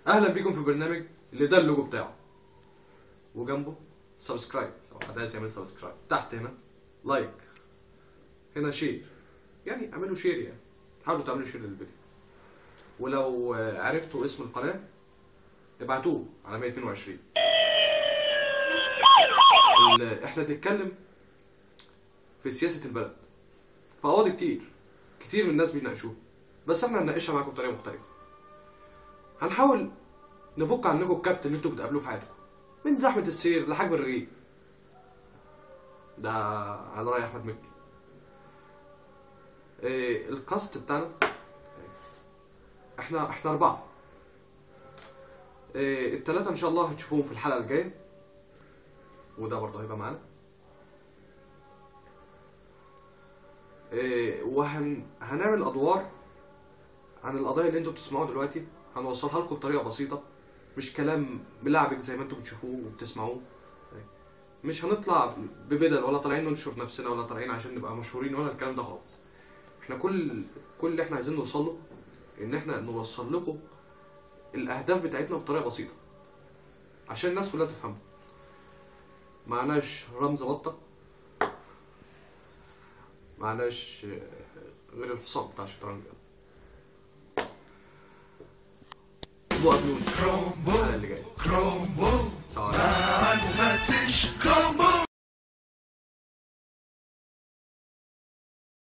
اهلا بيكم في برنامج اللي ده اللوجو بتاعه وجنبه سبسكرايب. لو حد عايز يعمل سبسكرايب تحت هنا لايك، هنا شير، يعني اعملوا شير، يعني حاولوا تعملوا شير للفيديو. ولو عرفتوا اسم القناة ابعتوه على 122. احنا بنتكلم في سياسة البلد، في قواضي كتير من الناس بيناقشوها، بس احنا هنناقشها معاكم بطريقة مختلفة. هنحاول نفك عنكم الكبت اللي انتوا بتقابلوه في حياتكم، من زحمة السير لحجم الرغيف ده، على رأي أحمد مكي. الكاست بتاعنا احنا 4. التلاتة ان شاء الله هتشوفوهم في الحلقة الجاية، وده برضه هيبقى معانا. هنعمل ادوار عن القضايا اللي انتوا بتسمعوها دلوقتي، هنوصلها لكم بطريقة بسيطة، مش كلام ملعبك زي ما انتوا بتشوفوه وبتسمعوه. مش هنطلع ببدل، ولا طالعين ننشر نفسنا، ولا طالعين عشان نبقى مشهورين، ولا الكلام ده خالص. احنا كل اللي احنا عايزين نوصل له ان احنا نوصل لكم الاهداف بتاعتنا بطريقة بسيطة عشان الناس كلها تفهمها. معناش رمز بطة، معناش غير الحصان بتاع الشطرنج ده. ابو قبلوني